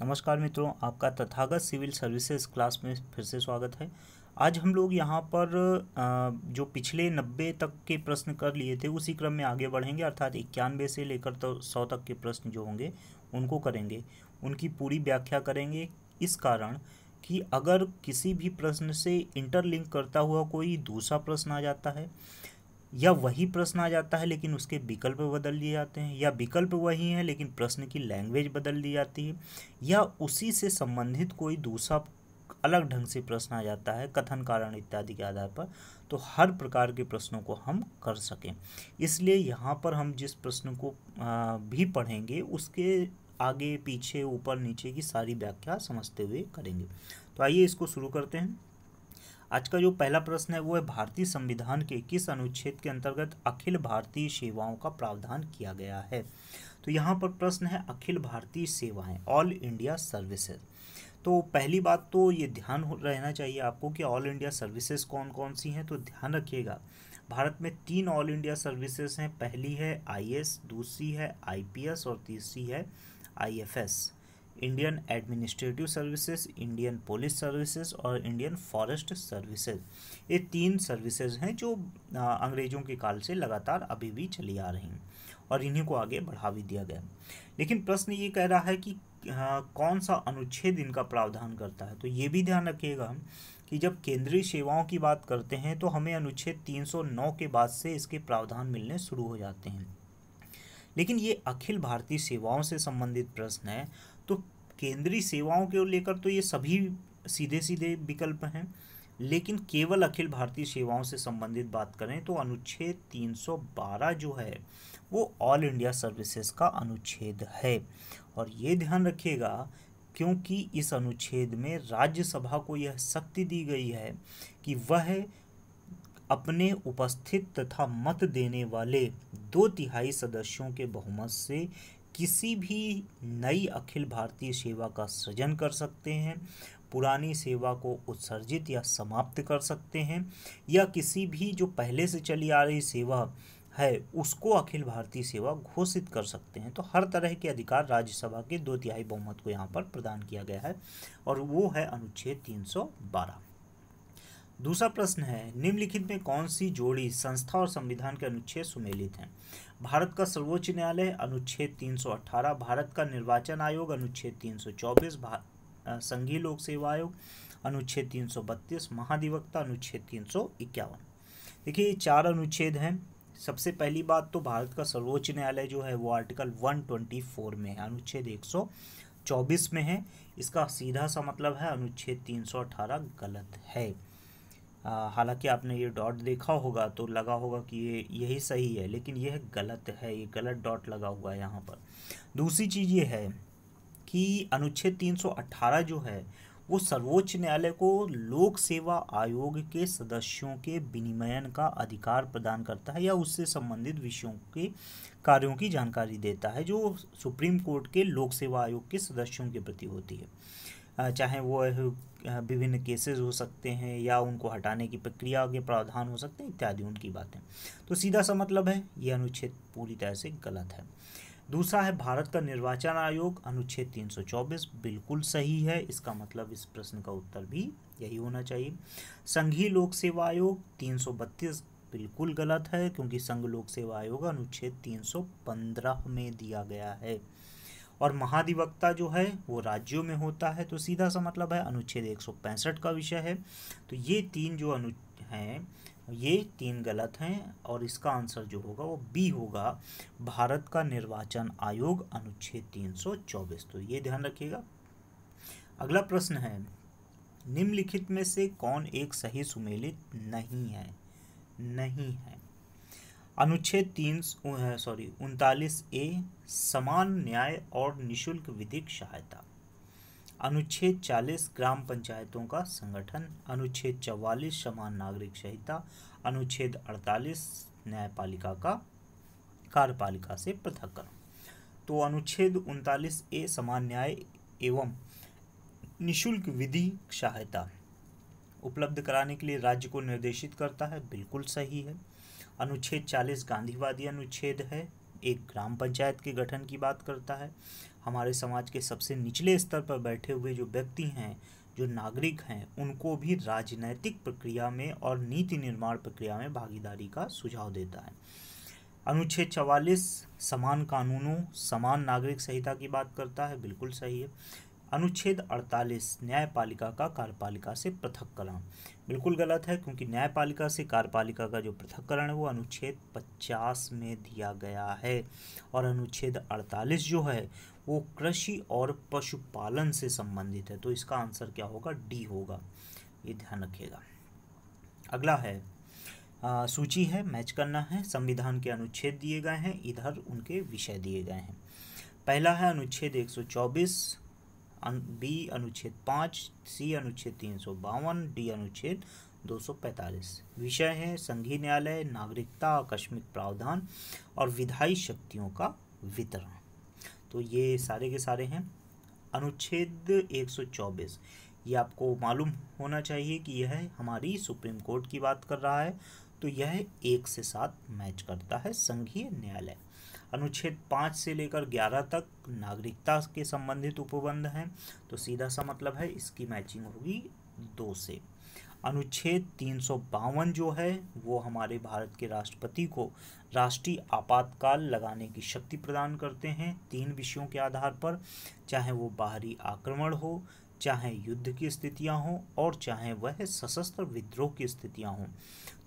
नमस्कार मित्रों, आपका तथागत सिविल सर्विसेज क्लास में फिर से स्वागत है। आज हम लोग यहाँ पर जो पिछले 90 तक के प्रश्न कर लिए थे उसी क्रम में आगे बढ़ेंगे, अर्थात 91 से लेकर तो 100 तक के प्रश्न जो होंगे उनको करेंगे, उनकी पूरी व्याख्या करेंगे। इस कारण कि अगर किसी भी प्रश्न से इंटरलिंक करता हुआ कोई दूसरा प्रश्न आ जाता है या वही प्रश्न आ जाता है लेकिन उसके विकल्प बदल दिए जाते हैं, या विकल्प वही है लेकिन प्रश्न की लैंग्वेज बदल दी जाती है, या उसी से संबंधित कोई दूसरा अलग ढंग से प्रश्न आ जाता है कथन कारण इत्यादि के आधार पर, तो हर प्रकार के प्रश्नों को हम कर सकें। इसलिए यहाँ पर हम जिस प्रश्न को भी पढ़ेंगे उसके आगे पीछे ऊपर नीचे की सारी व्याख्या समझते हुए करेंगे। तो आइए इसको शुरू करते हैं। आज का जो पहला प्रश्न है वो है, भारतीय संविधान के किस अनुच्छेद के अंतर्गत अखिल भारतीय सेवाओं का प्रावधान किया गया है। तो यहाँ पर प्रश्न है अखिल भारतीय सेवाएं, ऑल इंडिया सर्विसेज। तो पहली बात तो ये ध्यान रहना चाहिए आपको कि ऑल इंडिया सर्विसेज कौन कौन सी हैं। तो ध्यान रखिएगा, भारत में 3 ऑल इंडिया सर्विसेज हैं। पहली है आईएएस, दूसरी है आईपीएस और तीसरी है IFS, Indian administrative services, Indian police services और इंडियन फॉरेस्ट सर्विसेज। ये 3 सर्विसेज हैं जो अंग्रेज़ों के काल से लगातार अभी भी चली आ रही हैं और इन्हीं को आगे बढ़ा भी दिया गया। लेकिन प्रश्न ये कह रहा है कि कौन सा अनुच्छेद इनका प्रावधान करता है। तो ये भी ध्यान रखिएगा कि जब केंद्रीय सेवाओं की बात करते हैं तो हमें अनुच्छेद 309 के बाद से इसके प्रावधान मिलने शुरू हो जाते हैं। लेकिन ये अखिल भारतीय सेवाओं से संबंधित प्रश्न है, तो केंद्रीय सेवाओं को लेकर तो ये सभी सीधे सीधे विकल्प हैं, लेकिन केवल अखिल भारतीय सेवाओं से संबंधित बात करें तो अनुच्छेद 312 जो है वो ऑल इंडिया सर्विसेज का अनुच्छेद है। और ये ध्यान रखिएगा क्योंकि इस अनुच्छेद में राज्यसभा को यह शक्ति दी गई है कि वह अपने उपस्थित तथा मत देने वाले 2/3 सदस्यों के बहुमत से किसी भी नई अखिल भारतीय सेवा का सृजन कर सकते हैं, पुरानी सेवा को उत्सर्जित या समाप्त कर सकते हैं, या किसी भी जो पहले से चली आ रही सेवा है उसको अखिल भारतीय सेवा घोषित कर सकते हैं। तो हर तरह के अधिकार राज्यसभा के 2/3 बहुमत को यहाँ पर प्रदान किया गया है और वो है अनुच्छेद 312। दूसरा प्रश्न है, निम्नलिखित में कौन सी जोड़ी संस्था और संविधान के अनुच्छेद सुमेलित हैं। भारत का सर्वोच्च न्यायालय अनुच्छेद 318, भारत का निर्वाचन आयोग अनुच्छेद 324, संघीय लोक सेवा आयोग अनुच्छेद 332, महाधिवक्ता अनुच्छेद 351। देखिए ये 4 अनुच्छेद हैं। सबसे पहली बात तो भारत का सर्वोच्च न्यायालय जो है वो आर्टिकल 124 में है, अनुच्छेद 124 में है। इसका सीधा सा मतलब है अनुच्छेद 318 गलत है। हालांकि आपने ये डॉट देखा होगा तो लगा होगा कि ये यही सही है, लेकिन यह गलत है, ये गलत डॉट लगा हुआ है यहाँ पर। दूसरी चीज़ ये है कि अनुच्छेद 318 जो है वो सर्वोच्च न्यायालय को लोक सेवा आयोग के सदस्यों के विनिमयन का अधिकार प्रदान करता है या उससे संबंधित विषयों के कार्यों की जानकारी देता है जो सुप्रीम कोर्ट के लोक सेवा आयोग के सदस्यों के प्रति होती है, चाहे वो विभिन्न केसेस हो सकते हैं या उनको हटाने की प्रक्रिया के प्रावधान हो सकते हैं इत्यादि उनकी बातें। तो सीधा सा मतलब है ये अनुच्छेद पूरी तरह से गलत है। दूसरा है भारत का निर्वाचन आयोग अनुच्छेद 324, बिल्कुल सही है। इसका मतलब इस प्रश्न का उत्तर भी यही होना चाहिए। संघीय लोक सेवा आयोग 332 बिल्कुल गलत है क्योंकि संघ लोक सेवा आयोग अनुच्छेद 315 में दिया गया है। और महाधिवक्ता जो है वो राज्यों में होता है, तो सीधा सा मतलब है अनुच्छेद 165 का विषय है। तो ये 3 जो हैं ये 3 गलत हैं और इसका आंसर जो होगा वो बी होगा, भारत का निर्वाचन आयोग अनुच्छेद 324। तो ये ध्यान रखिएगा। अगला प्रश्न है, निम्नलिखित में से कौन एक सही सुमेलित नहीं है। अनुच्छेद 39A समान न्याय और निशुल्क विधिक सहायता, अनुच्छेद 40 ग्राम पंचायतों का संगठन, अनुच्छेद 44 समान नागरिक संहिता, अनुच्छेद 48 न्यायपालिका का कार्यपालिका से पृथक्करण। तो अनुच्छेद 39A समान न्याय एवं निशुल्क विधिक सहायता उपलब्ध कराने के लिए राज्य को निर्देशित करता है, बिल्कुल सही है। अनुच्छेद 40 गांधीवादी अनुच्छेद है, एक ग्राम पंचायत के गठन की बात करता है। हमारे समाज के सबसे निचले स्तर पर बैठे हुए जो व्यक्ति हैं, जो नागरिक हैं, उनको भी राजनैतिक प्रक्रिया में और नीति निर्माण प्रक्रिया में भागीदारी का सुझाव देता है। अनुच्छेद 44 समान कानूनों समान नागरिक संहिता की बात करता है, बिल्कुल सही है। अनुच्छेद 48 न्यायपालिका का कार्यपालिका से पृथक्करण, बिल्कुल गलत है, क्योंकि न्यायपालिका से कार्यपालिका का जो पृथक्करण है वो अनुच्छेद 50 में दिया गया है। और अनुच्छेद 48 जो है वो कृषि और पशुपालन से संबंधित है, तो इसका आंसर क्या होगा? डी होगा, ये ध्यान रखिएगा। अगला है सूची है, मैच करना है। संविधान के अनुच्छेद दिए गए हैं, इधर उनके विषय दिए गए हैं। पहला है अनुच्छेद 124, बी अनुच्छेद 5, सी अनुच्छेद 352, डी अनुच्छेद 245। विषय है संघीय न्यायालय, नागरिकता, आकस्मिक प्रावधान और विधायी शक्तियों का वितरण। तो ये सारे के सारे हैं। अनुच्छेद 124, ये आपको मालूम होना चाहिए कि यह हमारी सुप्रीम कोर्ट की बात कर रहा है, तो यह 1 से 7 मैच करता है, संघीय न्यायालय। अनुच्छेद 5 से लेकर 11 तक नागरिकता के संबंधित उपबंध हैं, तो सीधा सा मतलब है इसकी मैचिंग होगी 2 से। अनुच्छेद 352 जो है वो हमारे भारत के राष्ट्रपति को राष्ट्रीय आपातकाल लगाने की शक्ति प्रदान करते हैं 3 विषयों के आधार पर, चाहे वो बाहरी आक्रमण हो, चाहे युद्ध की स्थितियां हों और चाहे वह सशस्त्र विद्रोह की स्थितियां हों।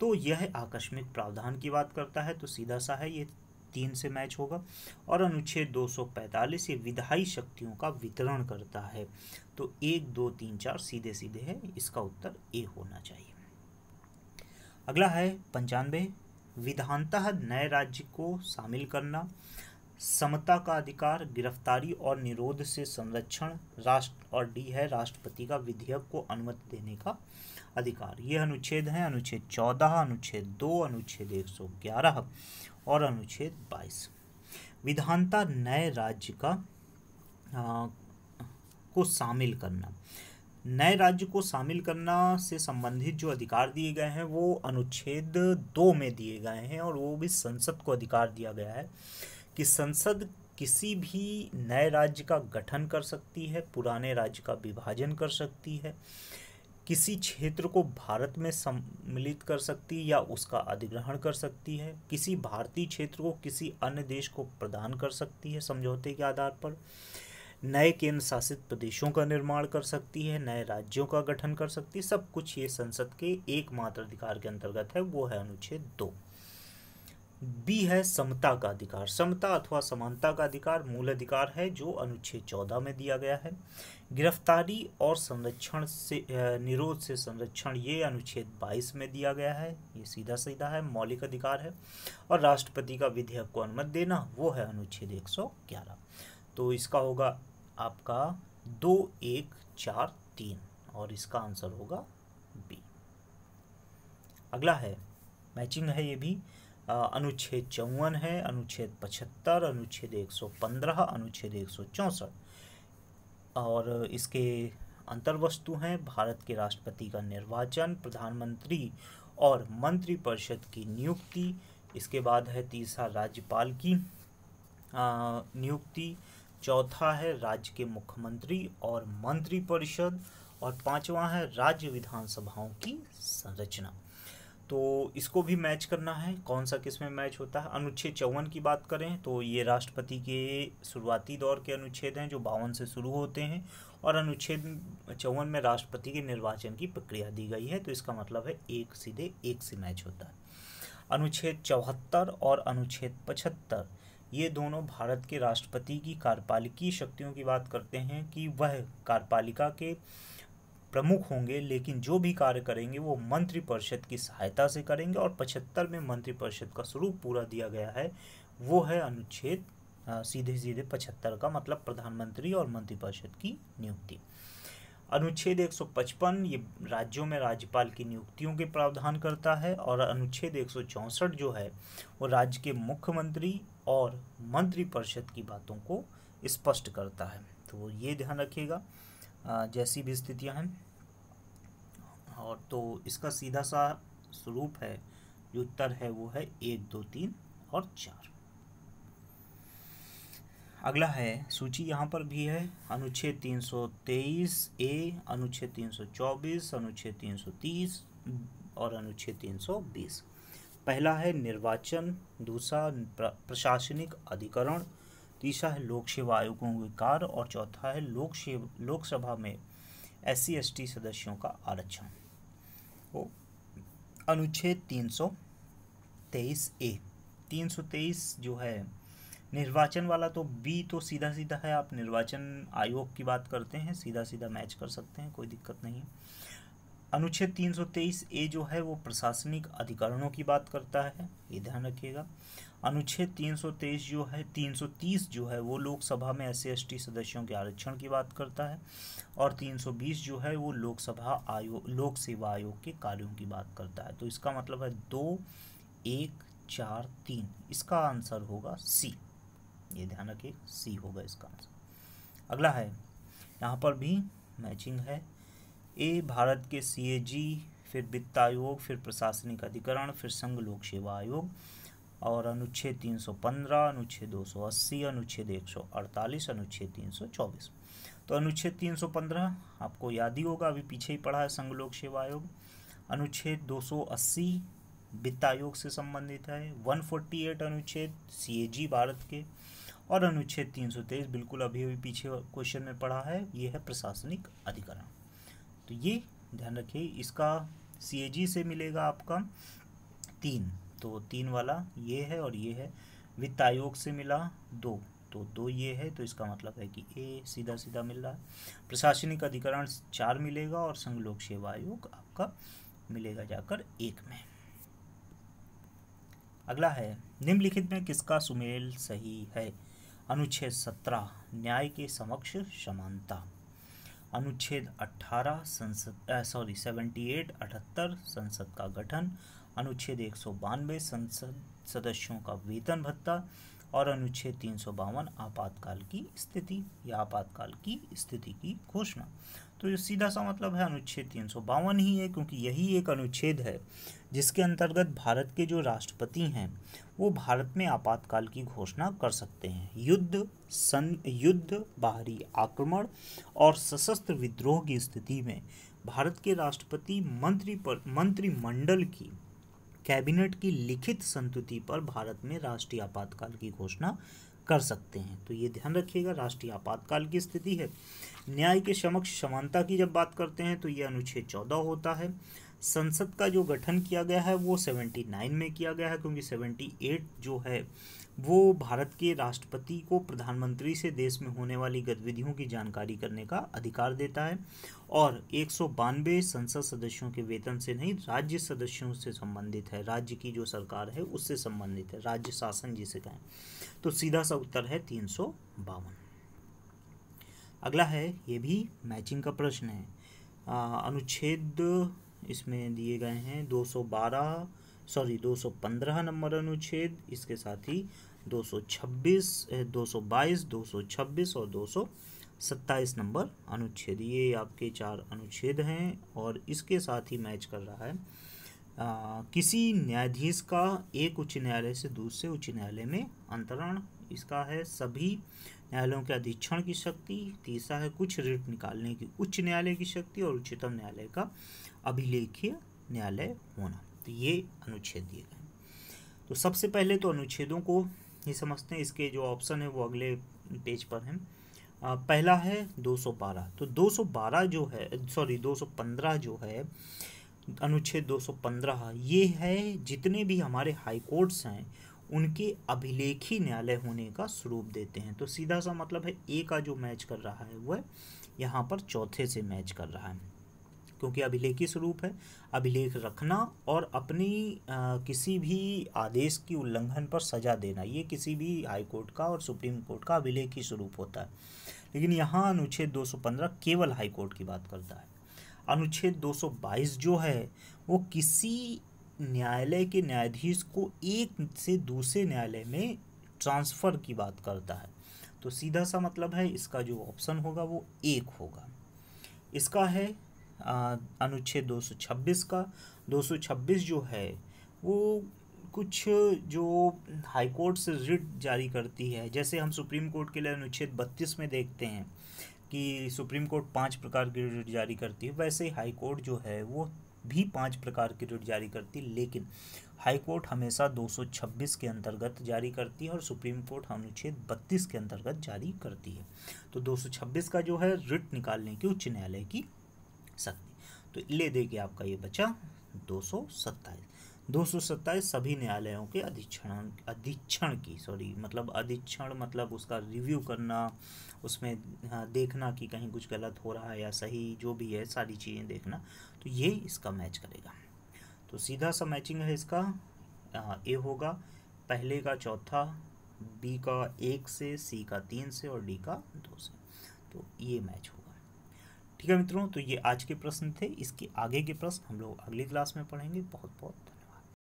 तो यह आकस्मिक प्रावधान की बात करता है, तो सीधा सा है ये 3 से मैच होगा। और अनुच्छेद 245 ये विधायी शक्तियों का वितरण करता है, तो 1 2 3 4 सीधे सीधे है, इसका उत्तर ए होना चाहिए। अगला है 95 विधानतः नए राज्य को शामिल करना, समता का अधिकार, गिरफ्तारी और निरोध से संरक्षण, राष्ट्र, और डी है राष्ट्रपति का विधेयक को अनुमति देने का अधिकार। ये अनुच्छेद हैं अनुच्छेद 14, अनुच्छेद 2, अनुच्छेद 111 और अनुच्छेद 22। विधानतः नए राज्य का को शामिल करना, नए राज्य को शामिल करना से संबंधित जो अधिकार दिए गए हैं वो अनुच्छेद 2 में दिए गए हैं, और वो भी संसद को अधिकार दिया गया है कि संसद किसी भी नए राज्य का गठन कर सकती है, पुराने राज्य का विभाजन कर सकती है, किसी क्षेत्र को भारत में सम्मिलित कर सकती है या उसका अधिग्रहण कर सकती है, किसी भारतीय क्षेत्र को किसी अन्य देश को प्रदान कर सकती है समझौते के आधार पर, नए केंद्र शासित प्रदेशों का निर्माण कर सकती है, नए राज्यों का गठन कर सकती है। सब कुछ ये संसद के एकमात्र अधिकार के अंतर्गत है, वो है अनुच्छेद 2। बी है समता का अधिकार, समता अथवा समानता का अधिकार मूल अधिकार है जो अनुच्छेद 14 में दिया गया है। गिरफ्तारी और संरक्षण से निरोध से संरक्षण ये अनुच्छेद 22 में दिया गया है, ये सीधा सीधा है, मौलिक अधिकार है। और राष्ट्रपति का विधेयक को अनुमति देना वो है अनुच्छेद 111। तो इसका होगा आपका 2 1 4 3 और इसका आंसर होगा बी। अगला है मैचिंग है, ये भी अनुच्छेद 54 है, अनुच्छेद 75, अनुच्छेद 115, अनुच्छेद 164 और इसके अंतर्वस्तु हैं भारत के राष्ट्रपति का निर्वाचन, प्रधानमंत्री और मंत्रिपरिषद की नियुक्ति, इसके बाद है तीसरा राज्यपाल की नियुक्ति, चौथा है राज्य के मुख्यमंत्री और मंत्रिपरिषद, और पांचवा है राज्य विधानसभाओं की संरचना। तो इसको भी मैच करना है, कौन सा किस में मैच होता है। अनुच्छेद 54 की बात करें तो ये राष्ट्रपति के शुरुआती दौर के अनुच्छेद हैं जो 52 से शुरू होते हैं, और अनुच्छेद 54 में राष्ट्रपति के निर्वाचन की प्रक्रिया दी गई है, तो इसका मतलब है एक सीधे एक से मैच होता है। अनुच्छेद 74 और अनुच्छेद 75 ये दोनों भारत के राष्ट्रपति की कार्यपालिकीय शक्तियों की बात करते हैं कि वह कार्यपालिका के प्रमुख होंगे, लेकिन जो भी कार्य करेंगे वो मंत्रिपरिषद की सहायता से करेंगे, और 75 में मंत्रिपरिषद का स्वरूप पूरा दिया गया है, वो है अनुच्छेद सीधे सीधे 75 का मतलब प्रधानमंत्री और मंत्रिपरिषद की नियुक्ति। अनुच्छेद 155 ये राज्यों में राज्यपाल की नियुक्तियों के प्रावधान करता है, और अनुच्छेद 164 जो है वो राज्य के मुख्यमंत्री और मंत्रिपरिषद की बातों को स्पष्ट करता है। तो ये ध्यान रखिएगा जैसी भी स्थितियां हैं। और तो इसका सीधा सा स्वरूप है, जो उत्तर है वो है 1 2 3 और 4। अगला है सूची यहाँ पर भी है अनुच्छेद 323 ए, अनुच्छेद 324, अनुच्छेद 330 और अनुच्छेद 320। पहला है निर्वाचन, दूसरा प्रशासनिक अधिकरण, तीसरा है लोक सेवा आयोगों के कार्य और चौथा है लोकसभा में SC ST सदस्यों का आरक्षण। वो अनुच्छेद 323 ए, 323 जो है निर्वाचन वाला, तो बी तो सीधा सीधा है, आप निर्वाचन आयोग की बात करते हैं, सीधा सीधा मैच कर सकते हैं, कोई दिक्कत नहीं है। अनुच्छेद 323 ए जो है वो प्रशासनिक अधिकरणों की बात करता है, ये ध्यान रखिएगा। अनुच्छेद 330 जो है वो लोकसभा में SC ST सदस्यों के आरक्षण की बात करता है और 320 जो है वो लोक सेवा आयोग के कार्यों की बात करता है। तो इसका मतलब है 2, 1, 4, 3, इसका आंसर होगा सी, ये ध्यान रखिए, सी होगा इसका आंसर। अगला है यहाँ पर भी मैचिंग है, ए भारत के CAG, फिर वित्त आयोग, फिर प्रशासनिक अधिकरण, फिर संघ लोक सेवा आयोग और अनुच्छेद 315, अनुच्छेद 280, अनुच्छेद 148, अनुच्छेद 324। तो अनुच्छेद 315 आपको याद ही होगा, अभी पीछे ही पढ़ा है, संघ लोक सेवा आयोग। अनुच्छेद 280 वित्त आयोग से संबंधित है। 148 अनुच्छेद CAG भारत के और अनुच्छेद 323 बिल्कुल अभी अभी पीछे क्वेश्चन में पढ़ा है, ये है प्रशासनिक अधिकरण। तो ये ध्यान रखिए, इसका CAG से मिलेगा आपका 3, तो 3 वाला ये है और ये है। वित्त आयोग से मिला 2, तो 2 ये है, तो इसका मतलब है कि ए सीधा सीधा मिल रहा है। प्रशासनिक अधिकरण 4 मिलेगा और संघ लोक सेवा आयोग आपका मिलेगा जाकर 1 में। अगला है निम्नलिखित में किसका सुमेल सही है। अनुच्छेद 17 न्याय के समक्ष समानता, अनुच्छेद 78 संसद का गठन, अनुच्छेद 192 संसद सदस्यों का वेतन भत्ता और अनुच्छेद 352 आपातकाल की स्थिति या आपातकाल की स्थिति की घोषणा। तो ये सीधा सा मतलब है अनुच्छेद 352 ही है, क्योंकि यही एक अनुच्छेद है जिसके अंतर्गत भारत के जो राष्ट्रपति हैं वो भारत में आपातकाल की घोषणा कर सकते हैं। युद्ध, बाहरी आक्रमण और सशस्त्र विद्रोह की स्थिति में भारत के राष्ट्रपति मंत्रिमंडल की कैबिनेट की लिखित संस्तुति पर भारत में राष्ट्रीय आपातकाल की घोषणा कर सकते हैं। तो ये ध्यान रखिएगा, राष्ट्रीय आपातकाल की स्थिति है। न्याय के समक्ष समानता की जब बात करते हैं तो ये अनुच्छेद 14 होता है। संसद का जो गठन किया गया है वो 79 में किया गया है, क्योंकि 78 जो है वो भारत के राष्ट्रपति को प्रधानमंत्री से देश में होने वाली गतिविधियों की जानकारी करने का अधिकार देता है और 192 संसद सदस्यों के वेतन से नहीं, राज्य सदस्यों से संबंधित है, राज्य की जो सरकार है उससे संबंधित है, राज्य शासन जिसे कहें। तो सीधा सा उत्तर है 352। अगला है, ये भी मैचिंग का प्रश्न है। अनुच्छेद इसमें दिए गए हैं 215 नंबर अनुच्छेद, इसके साथ ही 222, 226 और 227 नंबर अनुच्छेद, ये आपके 4 अनुच्छेद हैं और इसके साथ ही मैच कर रहा है। किसी न्यायाधीश का एक उच्च न्यायालय से दूसरे उच्च न्यायालय में अंतरण, इसका है सभी न्यायालयों के अधीक्षण की शक्ति, तीसरा है कुछ रिट निकालने की उच्च न्यायालय की शक्ति और उच्चतम न्यायालय का अभिलेखीय न्यायालय होना। तो ये अनुच्छेद दिए गए। तो सबसे पहले तो अनुच्छेदों को ये समझते हैं, इसके जो ऑप्शन है वो अगले पेज पर हैं। पहला है 212, तो 215 जो है अनुच्छेद 215, ये है जितने भी हमारे हाई कोर्ट्स हैं उनके अभिलेखी न्यायालय होने का स्वरूप देते हैं। तो सीधा सा मतलब है ए का जो मैच कर रहा है वह यहाँ पर चौथे से मैच कर रहा है, क्योंकि अभिलेखी स्वरूप है, अभिलेख रखना और अपनी किसी भी आदेश की उल्लंघन पर सजा देना, ये किसी भी हाई कोर्ट का और सुप्रीम कोर्ट का अभिलेखी स्वरूप होता है। लेकिन यहाँ अनुच्छेद 215 केवल हाई कोर्ट की बात करता है। अनुच्छेद 222 जो है वो किसी न्यायालय के न्यायाधीश को एक से दूसरे न्यायालय में ट्रांसफ़र की बात करता है। तो सीधा सा मतलब है इसका जो ऑप्शन होगा वो 1 होगा। इसका है अनुच्छेद 226 का। 226 जो है वो कुछ जो हाई कोर्ट से रिट जारी करती है, जैसे हम सुप्रीम कोर्ट के लिए अनुच्छेद 32 में देखते हैं कि सुप्रीम कोर्ट 5 प्रकार की रिट जारी करती है, वैसे ही हाई कोर्ट जो है वो भी 5 प्रकार की रिट जारी करती है, लेकिन हाई कोर्ट हमेशा 226 के अंतर्गत जारी करती है और सुप्रीम कोर्ट अनुच्छेद 32 के अंतर्गत जारी करती है। तो 226 का जो है रिट निकालने की उच्च न्यायालय की शक्ति। तो ले दे के आपका ये बचा 227 सभी न्यायालयों के अधीक्षण मतलब उसका रिव्यू करना, उसमें देखना कि कहीं कुछ गलत हो रहा है या सही, जो भी है सारी चीज़ें देखना, तो ये इसका मैच करेगा। तो सीधा सा मैचिंग है इसका, ए होगा पहले का चौथा, बी का 1 से, सी का 3 से और डी का 2 से, तो ये मैच होगा। ठीक है मित्रों, तो ये आज के प्रश्न थे। इसके आगे के प्रश्न हम लोग अगली क्लास में पढ़ेंगे। बहुत बहुत